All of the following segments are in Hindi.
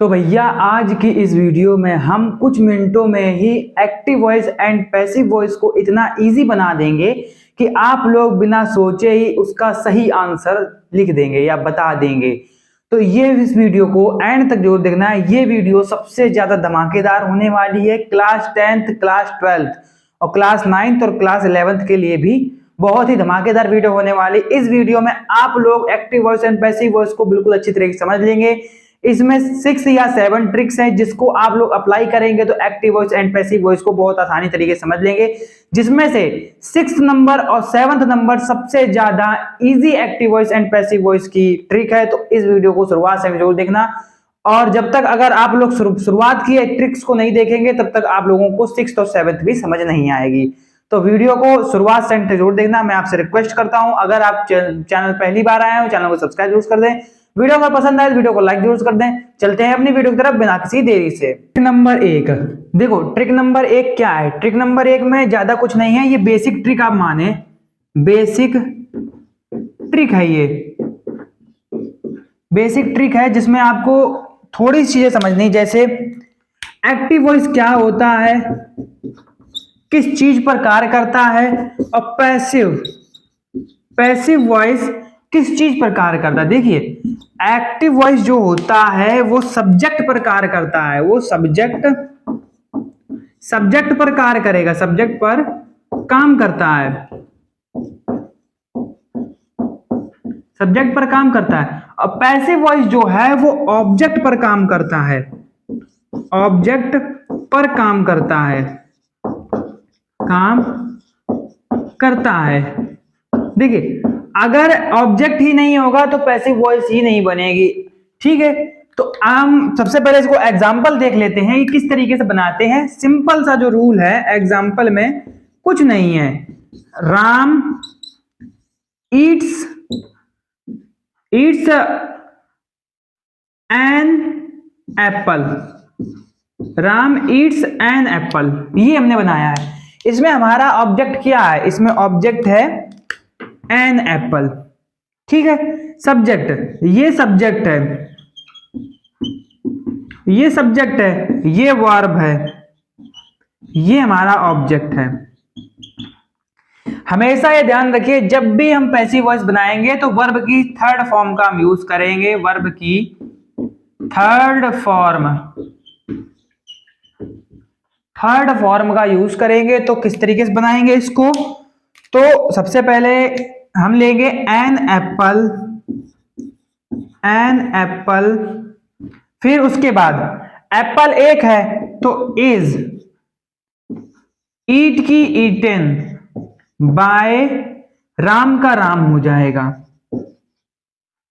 तो भैया आज की इस वीडियो में हम कुछ मिनटों में ही active voice and passive voice को इतना इजी बना देंगे कि आप लोग बिना सोचे ही उसका सही आंसर लिख देंगे या बता देंगे। तो ये इस वीडियो को एंड तक जरूर देखना है। ये वीडियो सबसे ज्यादा धमाकेदार होने वाली है क्लास 10th, क्लास 12th और क्लास 9th और क्लास 11th के लिए भी बहुत ही धमाकेदार वीडियो होने वाली। इस वीडियो में आप लोग active voice and passive voice को बिल्कुल अच्छी तरीके से समझ लेंगे। इसमें 6 या 7 ट्रिक्स हैं जिसको आप लोग अप्लाई करेंगे तो active voice and passive voice को बहुत आसानी तरीके से समझ लेंगे, जिसमें से 6th नंबर और 7th नंबर सबसे ज्यादा easy active voice and passive voice की ट्रिक है। तो इस वीडियो को शुरुआत से जरूर देखना और जब तक अगर आप लोग शुरुआत की ट्रिक्स को नहीं देखेंगे तब तक आप लोगों को 6th और 7th भी समझ नहीं आएगी। तो वीडियो को शुरुआत से जरूर देखना। मैं आपसे रिक्वेस्ट करता हूं, अगर आप चैनल पहली बार आए हो चैनल को सब्सक्राइब जरूर कर दें, वीडियो अगर पसंद आए वीडियो को लाइक जरूर कर दें। चलते हैं अपनी वीडियो की तरफ बिना किसी देरी से। ट्रिक नंबर 1 देखो, ट्रिक नंबर 1 क्या है। ट्रिक नंबर 1 में ज्यादा कुछ नहीं है, ये बेसिक ट्रिक आप माने, बेसिक ट्रिक है। ये बेसिक ट्रिक है जिसमें आपको थोड़ी सी चीजें समझनी, जैसे एक्टिव वॉइस क्या होता है, किस चीज पर कार्य करता है, और पैसिव वॉइस किस चीज पर कार्य करता है। देखिए, एक्टिव वॉइस जो होता है वो सब्जेक्ट पर कार्य करता है, वो सब्जेक्ट पर कार्य करेगा, सब्जेक्ट पर काम करता है, सब्जेक्ट पर काम करता है। और पैसिव वॉइस जो है वो ऑब्जेक्ट पर काम करता है, ऑब्जेक्ट पर काम करता है, काम करता है। देखिए, अगर ऑब्जेक्ट ही नहीं होगा तो पैसिव वॉइस ही नहीं बनेगी, ठीक है। तो हम सबसे पहले इसको एग्जांपल देख लेते हैं कि किस तरीके से बनाते हैं। सिंपल सा जो रूल है एग्जांपल में, कुछ नहीं है। Ram eats an apple, Ram eats an apple, ये हमने बनाया है। इसमें हमारा ऑब्जेक्ट क्या है, इसमें ऑब्जेक्ट है एन एप्पल, ठीक है। सब्जेक्ट, ये सब्जेक्ट है, ये सब्जेक्ट है, ये वर्ब है, ये हमारा ऑब्जेक्ट है। हमेशा ये ध्यान रखिए, जब भी हम पैसिव वॉइस बनाएंगे तो वर्ब की थर्ड फॉर्म का हम यूज करेंगे, वर्ब की थर्ड फॉर्म का यूज करेंगे। तो किस तरीके से बनाएंगे इसको, तो सबसे पहले हम लेंगे एन एप्पल, फिर उसके बाद एप्पल एक है तो इज, ईट की ईटेन, बाय राम का राम हो जाएगा,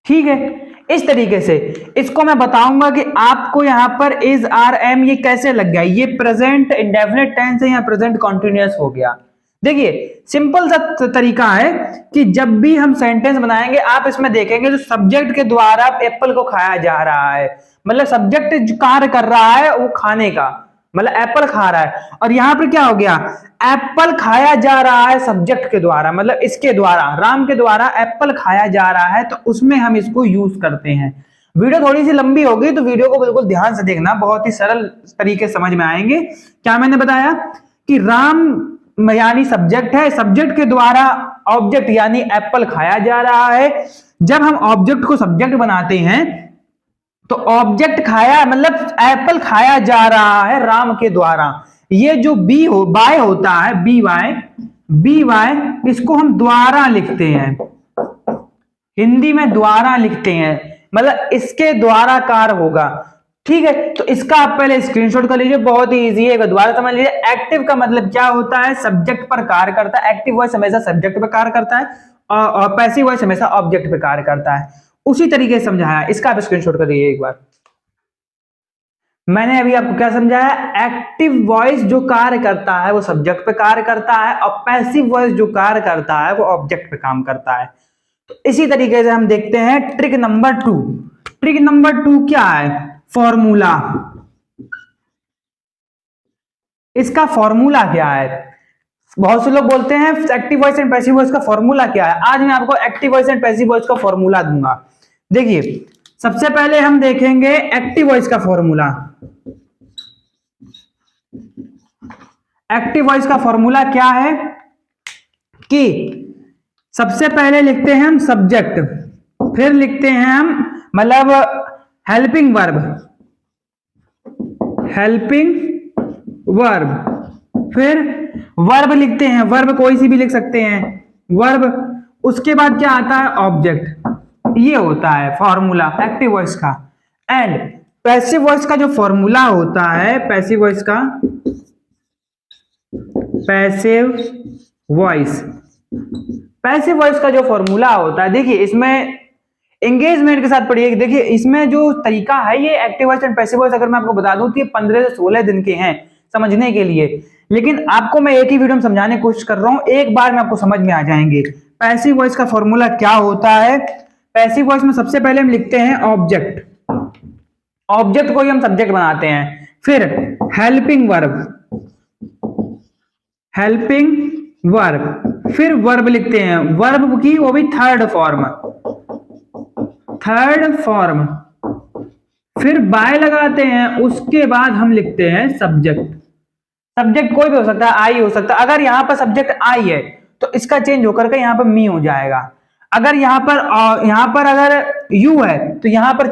ठीक है। इस तरीके से इसको मैं बताऊंगा कि आपको यहां पर इज आर एम ये कैसे लग गया। ये प्रेजेंट इंडेफिनिट टेंस है या प्रेजेंट कॉन्टिन्यूअस हो गया। देखिए, सिंपल सा तरीका है कि जब भी हम सेंटेंस बनाएंगे आप इसमें देखेंगे जो सब्जेक्ट के द्वारा एप्पल को खाया जा रहा है, मतलब सब्जेक्ट जो कार्य कर रहा है वो खाने का, मतलब एप्पल खा रहा है। और यहां पर क्या हो गया, एप्पल खाया जा रहा है सब्जेक्ट के द्वारा, मतलब इसके द्वारा, राम के द्वारा एप्पल खाया जा रहा है, तो उसमें हम इसको यूज करते हैं। वीडियो थोड़ी सी लंबी होगी तो वीडियो को बिल्कुल ध्यान से देखना, बहुत ही सरल तरीके समझ में आएंगे। क्या मैंने बताया कि राम यानी सब्जेक्ट है, सब्जेक्ट के द्वारा ऑब्जेक्ट यानी एप्पल खाया जा रहा है। जब हम ऑब्जेक्ट को सब्जेक्ट बनाते हैं तो ऑब्जेक्ट खाया मतलब एप्पल खाया जा रहा है राम के द्वारा। ये जो बाय होता है, बी वाई, इसको हम द्वारा लिखते हैं, हिंदी में द्वारा लिखते हैं, मतलब इसके द्वारा कार्य होगा, ठीक है। तो इसका आप पहले स्क्रीनशॉट कर लीजिए, बहुत ही इजी है, दोबारा समझ लीजिए। एक्टिव का मतलब क्या होता है, सब्जेक्ट पर कार्य करता है। एक्टिव वॉइस हमेशा सब्जेक्ट पर कार्य करता है और पैसिव वॉइस हमेशा ऑब्जेक्ट पर कार्य करता है। उसी तरीके से समझाया, इसका आप स्क्रीनशॉट कर लीजिए एक बार। मैंने अभी आपको क्या समझाया, एक्टिव वॉइस जो कार्य करता है वो सब्जेक्ट पे कार्य करता है और पैसिव वॉइस जो कार्य करता है वो ऑब्जेक्ट पे काम करता है। तो इसी तरीके से हम देखते हैं ट्रिक नंबर 2। ट्रिक नंबर 2 क्या है, फॉर्मूला। इसका फॉर्मूला क्या है, बहुत से लोग बोलते हैं active voice and passive voice का फॉर्मूला क्या है। आज मैं आपको active voice and passive voice का फॉर्मूला दूंगा। देखिए, सबसे पहले हम देखेंगे एक्टिव वॉइस का फॉर्मूला। एक्टिव वॉइस का फॉर्मूला क्या है कि सबसे पहले लिखते हैं हम सब्जेक्ट, फिर लिखते हैं हम मतलब हेल्पिंग वर्ब, हेल्पिंग वर्ब, फिर वर्ब लिखते हैं, वर्ब कोई सी भी लिख सकते हैं वर्ब, उसके बाद क्या आता है ऑब्जेक्ट। ये होता है फॉर्मूला एक्टिव वॉइस का। एंड पैसिव वॉइस का जो फॉर्मूला होता है, पैसिव वॉइस का, पैसिव वॉइस, पैसिव वॉइस का जो फॉर्मूला होता है, देखिए इसमें एंगेजमेंट के साथ पढ़िए। देखिए इसमें जो तरीका है ये active voice and passive voice अगर मैं आपको बता दूं तो ये 15 से 16 दिन के हैं समझने के लिए, लेकिन आपको मैं एक ही वीडियो में समझाने की कोशिश कर रहा हूं, एक बार में आपको समझ में आ जाएंगे। पैसिव वॉइस का फॉर्मूला क्या होता है। पैसिव वॉइस में सबसे पहले हम लिखते हैं ऑब्जेक्ट, ऑब्जेक्ट को ही हम सब्जेक्ट बनाते हैं, फिर हेल्पिंग वर्ब, हेल्पिंग वर्ब, फिर वर्ब लिखते हैं, वर्ब की वो भी थर्ड फॉर्म, थर्ड फॉर्म, फिर बाय लगाते हैं, उसके बाद हम लिखते हैं सब्जेक्ट। सब्जेक्ट कोई भी हो सकता है, आई हो सकता है। अगर यहां पर सब्जेक्ट आई है तो इसका चेंज होकर के यहां पर मी हो जाएगा। अगर यहां पर अगर यू है तो यहां पे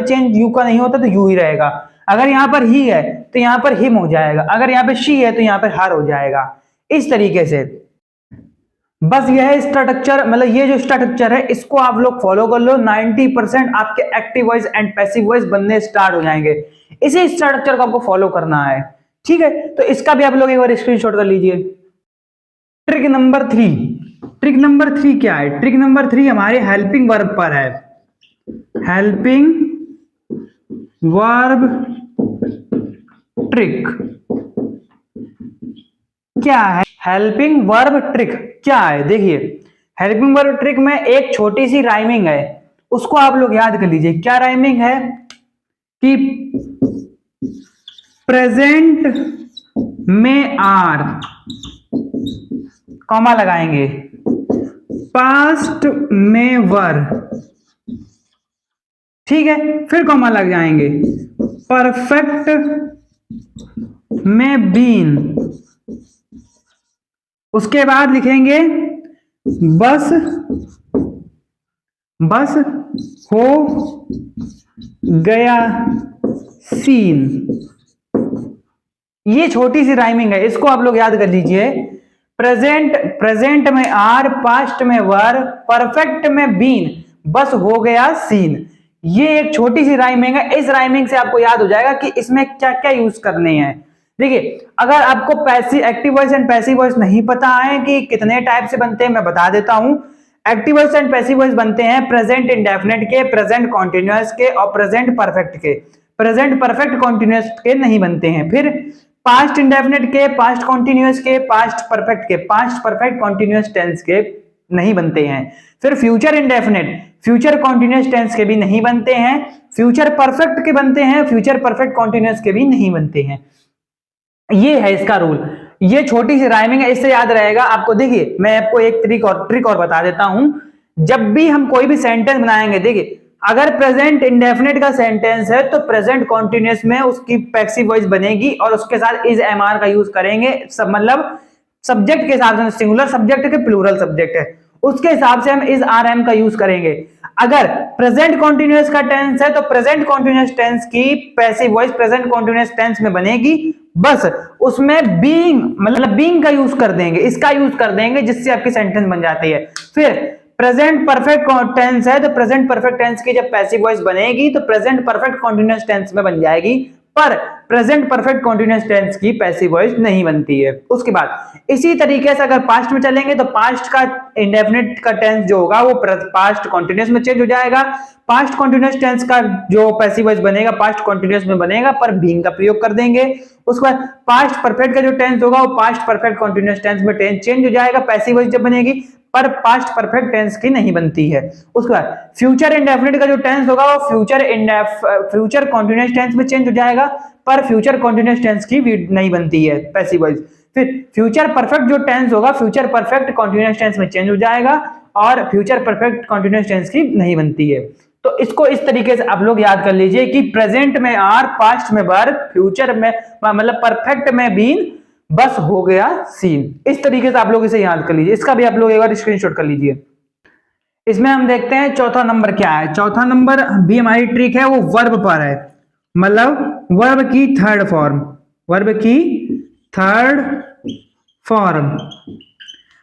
चेंज यू का नहीं होता तो यू ही रहेगा। अगर यहां पर ही है तो यहां पर हिम हो जाएगा। अगर यहां पे शी है तो यहां पर हर हो जाएगा। इस तरीके से बस यह स्ट्रक्चर, मतलब ये जो स्ट्रक्चर है इसको आप लोग फॉलो कर लो, 90% आपके active voice and passive voice बनने स्टार्ट हो जाएंगे। इसी स्ट्रक्चर को आपको फॉलो करना है, ठीक है। तो इसका भी आप लोग एक बार स्क्रीनशॉट कर लीजिए। ट्रिक नंबर 3, ट्रिक नंबर 3 क्या है। ट्रिक नंबर 3 हमारे हेल्पिंग वर्ब पर है। हेल्पिंग वर्ब ट्रिक क्या है। हेल्पिंग वर्ब ट्रिक क्या है, देखिए हेल्पिंग वर्ब ट्रिक में एक छोटी सी राइमिंग है, उसको आप लोग याद कर लीजिए। क्या राइमिंग है कि प्रेजेंट में आर, कॉमा लगाएंगे, पास्ट में वर, ठीक है, फिर कॉमा लग जाएंगे, परफेक्ट में बीन, उसके बाद लिखेंगे बस हो गया सीन। ये छोटी सी राइमिंग है, इसको आप लोग याद कर लीजिए। प्रेजेंट में आर, पास्ट में वर, परफेक्ट में बीन, बस हो गया सीन। ये एक छोटी सी राइमिंग है। इस राइमिंग से आपको याद हो जाएगा कि इसमें क्या क्या यूज करने हैं। देखिए अगर आपको passive active voice and passive voice नहीं पता है कि कितने टाइप से बनते हैं, मैं बता देता हूं। Active voice and passive voice बनते हैं प्रेजेंट इंडेफिनिट के, प्रेजेंट कॉन्टिन्यूअस के और प्रेजेंट परफेक्ट के। प्रेजेंट परफेक्ट कॉन्टिन्यूअस के नहीं बनते हैं। फिर पास्ट इंडेफिनिट के, पास्ट कॉन्टिन्यूअस के, पास्ट परफेक्ट के, पास्ट परफेक्ट कॉन्टिन्यूअस टेंस के नहीं बनते हैं। फिर future indefinite, future continuous tense के भी नहीं बनते हैं। फ्यूचर परफेक्ट के बनते हैं, फ्यूचर परफेक्ट कॉन्टिन्यूअस के भी नहीं बनते हैं। ये है इसका रूल। ये छोटी सी राइमिंग है, इससे याद रहेगा आपको। देखिए मैं आपको एक ट्रिक और बता देता हूं। जब भी हम कोई भी सेंटेंस बनाएंगे, देखिए अगर प्रेजेंट इंडेफिनिट का सेंटेंस है तो प्रेजेंट कॉन्टिन्यूअस में उसकी पैसिव वॉइस बनेगी और उसके साथ इज एमआर का यूज करेंगे। सब मतलब सब्जेक्ट के हिसाब से, सिंगुलर सब्जेक्ट के प्लूरल सब्जेक्ट है उसके हिसाब से हम इज आर एम का यूज करेंगे। अगर प्रेजेंट कॉन्टिन्यूअस का टेंस है तो प्रेजेंट कॉन्टिन्यूअस टेंस की passive voice present continuous tense में बनेगी, बस उसमें बीइंग मतलब बीइंग का यूज कर देंगे, इसका यूज कर देंगे, जिससे आपकी सेंटेंस बन जाती है। फिर प्रेजेंट परफेक्ट टेंस है तो प्रेजेंट परफेक्ट टेंस की जब पैसिव वॉइस बनेगी तो प्रेजेंट परफेक्ट कॉन्टिन्यूअस टेंस में बन जाएगी, पर प्रेजेंट परफेक्ट कॉन्टिन्यूअस टेंस की पैसिव वॉइस नहीं बनती है। उसके बाद इसी तरीके से अगर पास्ट में चलेंगे तो पास्ट का इंडेफिनिट का टेंस जो होगा वो पास्ट कॉन्टिन्यूअस में चेंज हो जाएगा। पास्ट कॉन्टिन्यूअस टेंस का जो पैसिव वॉइस बनेगा पास्ट कॉन्टिन्यूअस में बनेगा, पर बीइंग का प्रयोग कर देंगे। उसके बाद पास्ट परफेक्ट का जो टेंस होगा वो पास्ट परफेक्ट कॉन्टिन्यूअस टेंस में टेंस चेंज हो जाएगा पैसिव वॉइस जब बनेगी, पर पास्ट परफेक्ट टेंस की नहीं बनती है। उसके बाद फ्यूचर इंडेफिनिट का जो टेंस होगा वो फ्यूचर कॉन्टिन्यूअस टेंस में चेंज हो जाएगा, पर फ्यूचर कॉन्टिन्यूअस टेंस की भी नहीं बनती है पैसिव वॉइस। फिर फ्यूचर परफेक्ट जो टेंस होगा फ्यूचर परफेक्ट कॉन्टिन्यूअस टेंस में चेंज हो जाएगा और फ्यूचर परफेक्ट कॉन्टिन्यूअस टेंस की नहीं बनती है। तो तो इसको इस तरीके से आप लोग याद कर लीजिए कि प्रेजेंट में आर, पास्ट में वर, फ्यूचर में मतलब परफेक्ट में बीन, बस हो गया सीन। इस तरीके से आप लोग इसे याद कर लीजिए। इसका भी आप लोग एक बार स्क्रीनशॉट कर लीजिए। इसमें हम देखते हैं चौथा नंबर क्या है। चौथा नंबर भी हमारी ट्रिक है, वो वर्ब पर है, मतलब वर्ब की थर्ड फॉर्म, वर्ब की थर्ड फॉर्म।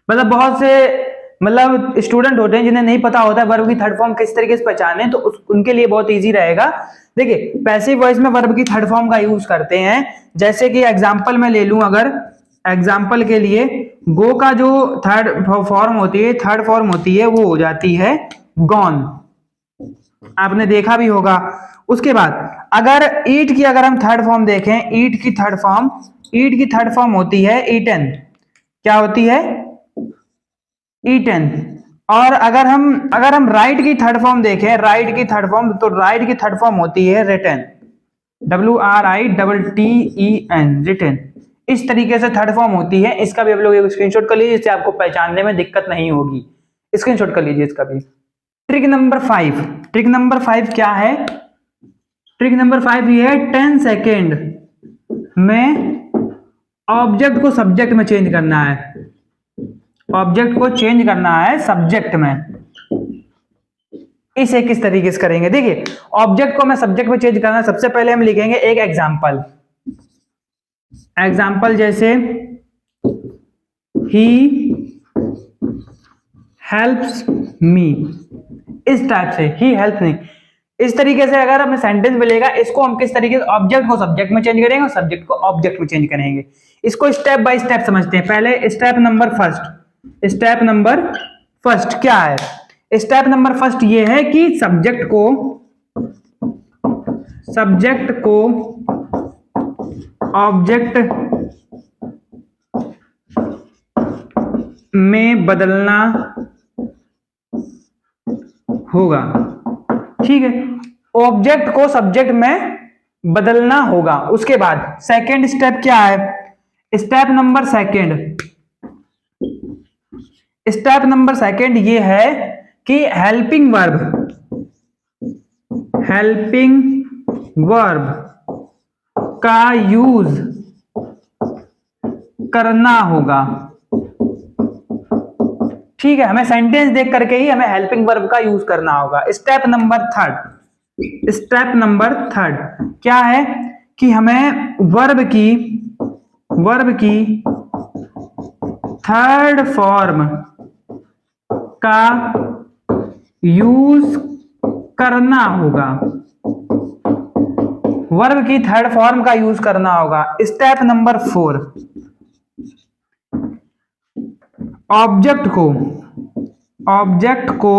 मतलब बहुत से मतलब स्टूडेंट होते हैं जिन्हें नहीं पता होता है वर्ब की थर्ड फॉर्म किस तरीके से पहचाने, तो उनके लिए बहुत इजी रहेगा। देखिए पैसिव वॉइस में वर्ब की थर्ड फॉर्म का यूज करते हैं। जैसे कि एग्जांपल में ले लूं, अगर एग्जांपल के लिए गो का जो थर्ड फॉर्म होती है, थर्ड फॉर्म होती है, वो हो जाती है गॉन, आपने देखा भी होगा। उसके बाद अगर ईट की अगर हम थर्ड फॉर्म देखें, ईट की थर्ड फॉर्म होती है ईटन। क्या होती है? ईटन। और अगर हम राइट की थर्ड फॉर्म देखें, राइट की थर्ड फॉर्म, तो राइट की थर्ड फॉर्म होती है रिटन, WRITTEN, रिटन। इस तरीके से थर्ड फॉर्म होती है। इसका भी आप लोग एक स्क्रीनशॉट कर लीजिए, इससे आपको पहचानने में दिक्कत नहीं होगी। स्क्रीनशॉट कर लीजिए इसका भी। ट्रिक नंबर 5, ट्रिक नंबर 5 क्या है? ट्रिक नंबर 5 ये है 10 सेकेंड में ऑब्जेक्ट को सब्जेक्ट में चेंज करना है, ऑब्जेक्ट को चेंज करना है सब्जेक्ट में। इसे किस तरीके से करेंगे? देखिए ऑब्जेक्ट को मैं सब्जेक्ट में चेंज करना है, सबसे पहले हम लिखेंगे एक एग्जांपल। एग्जांपल जैसे ही हेल्प्स मी, इस टाइप से ही हेल्प मी। इस तरीके से अगर हमें सेंटेंस मिलेगा, इसको हम किस तरीके से ऑब्जेक्ट को सब्जेक्ट में चेंज करेंगे और सब्जेक्ट को ऑब्जेक्ट में चेंज करेंगे। इसको स्टेप बाय स्टेप समझते हैं। पहले step number first, step number first क्या है? स्टेप नंबर फर्स्ट ये है कि सब्जेक्ट को ऑब्जेक्ट में बदलना होगा। ठीक है, ऑब्जेक्ट को सब्जेक्ट में बदलना होगा। उसके बाद सेकेंड स्टेप क्या है? स्टेप नंबर सेकेंड ये है कि हेल्पिंग वर्ब का यूज करना होगा। ठीक है, हमें सेंटेंस देख करके ही हमें हेल्पिंग वर्ब का यूज करना होगा। स्टेप नंबर थर्ड क्या है कि हमें वर्ब की थर्ड फॉर्म का यूज करना होगा, वर्ब की थर्ड फॉर्म का यूज करना होगा। स्टेप नंबर 4, ऑब्जेक्ट को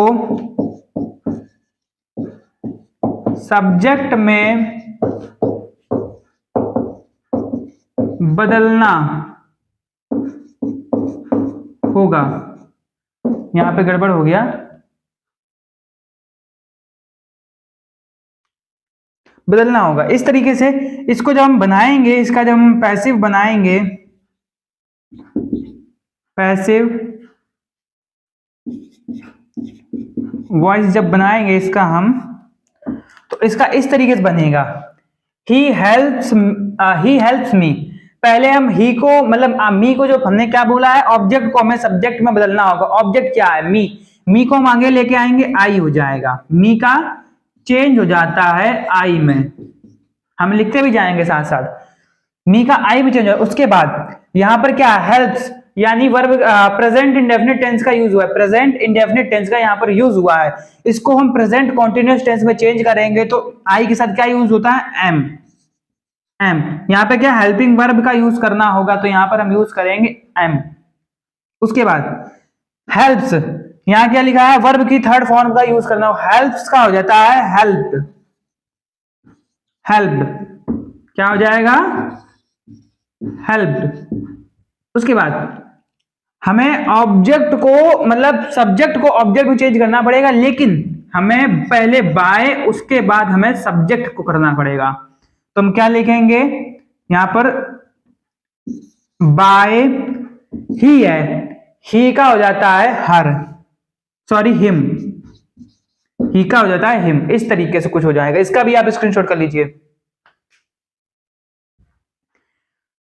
सब्जेक्ट में बदलना होगा। यहां पे गड़बड़ हो गया, बदलना होगा। इस तरीके से इसको जब हम बनाएंगे, इसका जब हम पैसिव बनाएंगे, पैसिव वॉइस जब बनाएंगे इसका हम, तो इसका इस तरीके से बनेगा, ही हेल्प्स मी। पहले हम ही को मतलब मी को जो हमने क्या बोला है, ऑब्जेक्ट को हमें सब्जेक्ट में बदलना होगा। ऑब्जेक्ट क्या है? मी को हम आगे लेके आएंगे, आई हो जाएगा। मी का चेंज हो जाता है आई में, हम लिखते भी जाएंगे साथ साथ, मी का आई में चेंज हो। उसके बाद यहां पर क्या है? हेल्प्स, यानी वर्ब प्रेजेंट इंडेफिनिट टेंस का यूज हुआ है, प्रेजेंट इंडेफिनिट टेंस का यहां पर यूज हुआ है। इसको हम प्रेजेंट कॉन्टिन्यूअस टेंस में चेंज करेंगे, तो आई के साथ क्या यूज होता है? एम। यहां पे क्या हेल्पिंग वर्ब का यूज करना होगा, तो यहां पर हम यूज करेंगे एम। उसके बाद हेल्प्स, यहां क्या लिखा है? वर्ब की थर्ड फॉर्म का यूज करना होगा। हेल्प्स का हो जाता है हेल्प्ड। क्या हो जाएगा? हेल्प्ड। उसके बाद हमें ऑब्जेक्ट को मतलब सब्जेक्ट को ऑब्जेक्ट में चेंज करना पड़ेगा, लेकिन हमें पहले बाय, उसके बाद हमें सब्जेक्ट को करना पड़ेगा। तो हम क्या लिखेंगे यहां पर? बाय ही है, ही का हो जाता है हर, सॉरी हिम, ही का हो जाता है हिम, इस तरीके से कुछ हो जाएगा। इसका भी आप स्क्रीनशॉट कर लीजिए।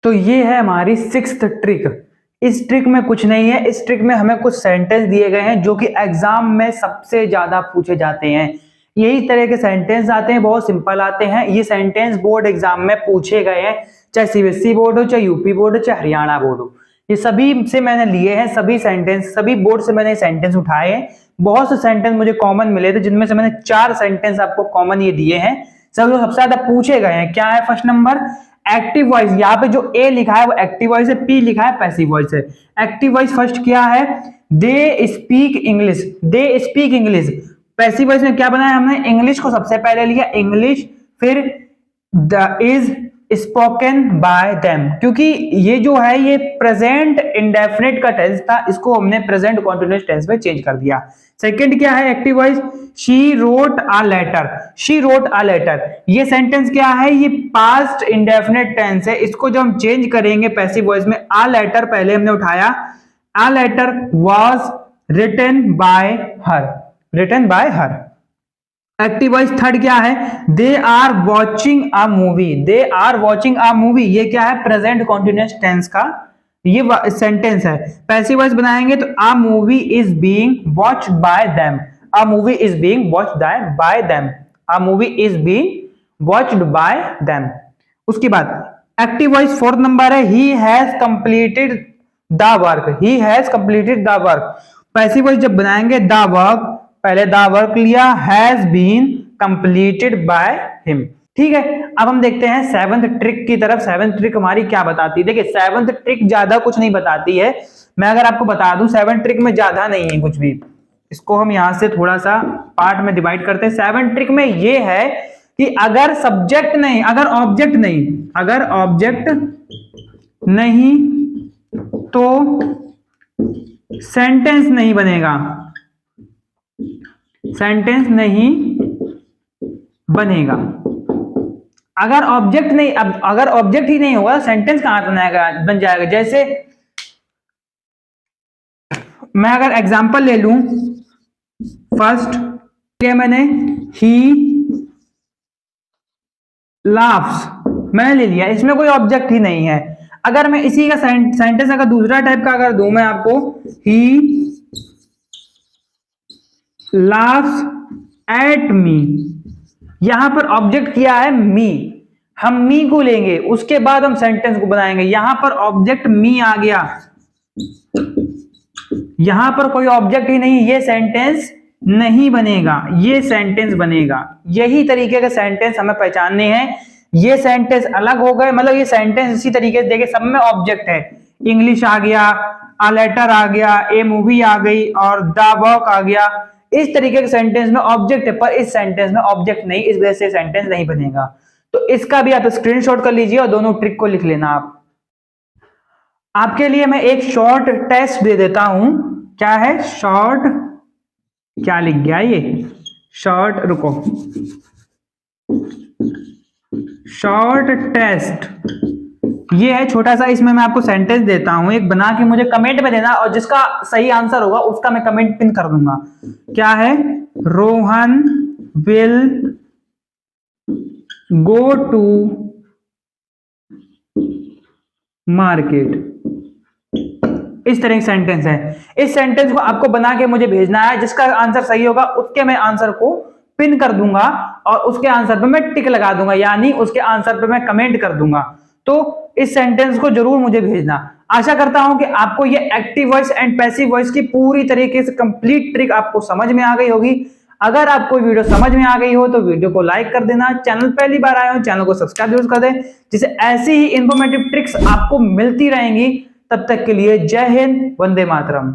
तो ये है हमारी 6th ट्रिक। इस ट्रिक में कुछ नहीं है, इस ट्रिक में हमें कुछ सेंटेंस दिए गए हैं जो कि एग्जाम में सबसे ज्यादा पूछे जाते हैं। यही तरह के सेंटेंस आते हैं, बहुत सिंपल आते हैं। ये सेंटेंस बोर्ड एग्जाम में पूछे गए हैं, चाहे सीबीएसई बोर्ड हो, चाहे यूपी बोर्ड हो, चाहे हरियाणा बोर्ड हो। ये सभी से मैंने लिए हैं, सभी सेंटेंस, सभी बोर्ड से मैंने सेंटेंस उठाए हैं। बहुत से सेंटेंस मुझे कॉमन मिले थे, जिनमें से मैंने 4 सेंटेंस आपको कॉमन ये दिए हैं, सब सबसे ज्यादा पूछे गए हैं। क्या है फर्स्ट नंबर? Active voice. यहाँ पे जो ए लिखा है वो एक्टिव वॉइस है, पी लिखा है पैसिव वॉइस है। एक्टिव वॉइस फर्स्ट क्या है? They speak English, they speak English. Passive voice में क्या बनाया हमने? इंग्लिश को सबसे पहले लिया, इंग्लिश, फिर the is spoken by them, क्योंकि ये जो है ये प्रेजेंट इंडेफिनिट का टेंस था, इसको हमने प्रेजेंट कॉन्टिन्यूअस टेंस में चेंज कर दिया। सेकंड क्या है active voice? She wrote a letter, she wrote a letter. ये सेंटेंस क्या है? ये पास्ट इंडेफिनिट टेंस है, इसको जब हम चेंज करेंगे पैसिव वॉइस में, अ लेटर पहले हमने उठाया, a letter was written by her, written by her. Active voice third क्या है? They are watching a movie, they are watching a movie. ये क्या है? प्रेजेंट कॉन्टिन्यूअस टेंस का ये सेंटेंस है। पैसिव वॉइस बनाएंगे तो a movie is being watched by them, a movie is being watched by them, a movie is being watched by them. उसके बाद एक्टिव वॉइस फोर्थ नंबर है, he has completed the work, he has completed the work. Passive voice जब बनाएंगे द वर्क, पहले द वर्क लिया, has been completed by him. ठीक है, अब हम देखते हैं 7th ट्रिक की तरफ। 7th ट्रिक हमारी क्या बताती है? देखिए 7th ट्रिक ज्यादा कुछ नहीं बताती है, मैं अगर आपको बता दूं 7th ट्रिक में ज्यादा नहीं है कुछ भी। इसको हम यहां से थोड़ा सा पार्ट में डिवाइड करते हैं। 7th ट्रिक में ये है कि अगर सब्जेक्ट नहीं, अगर ऑब्जेक्ट नहीं, अगर ऑब्जेक्ट नहीं तो सेंटेंस नहीं बनेगा, सेंटेंस नहीं बनेगा। अगर ऑब्जेक्ट नहीं, अब अगर ऑब्जेक्ट ही नहीं होगा सेंटेंस कहां बन जाएगा? जैसे मैं अगर एग्जांपल ले लूं, फर्स्ट लिया मैंने ही लाफ्स, मैंने ले लिया, इसमें कोई ऑब्जेक्ट ही नहीं है। अगर मैं इसी का सेंटेंस अगर दूसरा टाइप का अगर दूं मैं आपको, ही laughs at me, यहां पर ऑब्जेक्ट किया है मी, हम मी को लेंगे, उसके बाद हम सेंटेंस को बनाएंगे। यहां पर ऑब्जेक्ट मी आ गया, यहां पर कोई ऑब्जेक्ट ही नहीं, ये सेंटेंस नहीं बनेगा, ये सेंटेंस बनेगा। यही तरीके के सेंटेंस हमें पहचानने हैं। ये सेंटेंस अलग हो गए, मतलब ये सेंटेंस इसी तरीके से देखिए सब में ऑब्जेक्ट है। इंग्लिश आ गया, अ लेटर आ गया, ए मूवी आ गई और द वर्क आ गया। इस तरीके के सेंटेंस में ऑब्जेक्ट है, पर इस सेंटेंस में ऑब्जेक्ट नहीं, इस वजह से सेंटेंस नहीं बनेगा। तो इसका भी आप स्क्रीनशॉट कर लीजिए और दोनों ट्रिक को लिख लेना आप। आपके लिए मैं एक शॉर्ट टेस्ट दे देता हूं। क्या है? शॉर्ट, क्या लिख गया ये? शॉर्ट, रुको, शॉर्ट टेस्ट ये है छोटा सा। इसमें मैं आपको सेंटेंस देता हूं, एक बना के मुझे कमेंट में देना, और जिसका सही आंसर होगा उसका मैं कमेंट पिन कर दूंगा। क्या है? Rohan will go to market. इस तरह की सेंटेंस है। इस सेंटेंस को आपको बना के मुझे भेजना है, जिसका आंसर सही होगा उसके मैं आंसर को पिन कर दूंगा और उसके आंसर पे मैं टिक लगा दूंगा, यानी उसके आंसर पे मैं कमेंट कर दूंगा। तो इस सेंटेंस को जरूर मुझे भेजना। आशा करता हूं कि आपको ये active voice and passive voice की पूरी तरीके से कंप्लीट ट्रिक आपको समझ में आ गई होगी। अगर आपको वीडियो समझ में आ गई हो तो वीडियो को लाइक कर देना, चैनल पहली बार आए हो चैनल को सब्सक्राइब जरूर कर दें, जिससे ऐसी ही इंफॉर्मेटिव ट्रिक्स आपको मिलती रहेंगी। तब तक के लिए जय हिंद, वंदे मातरम।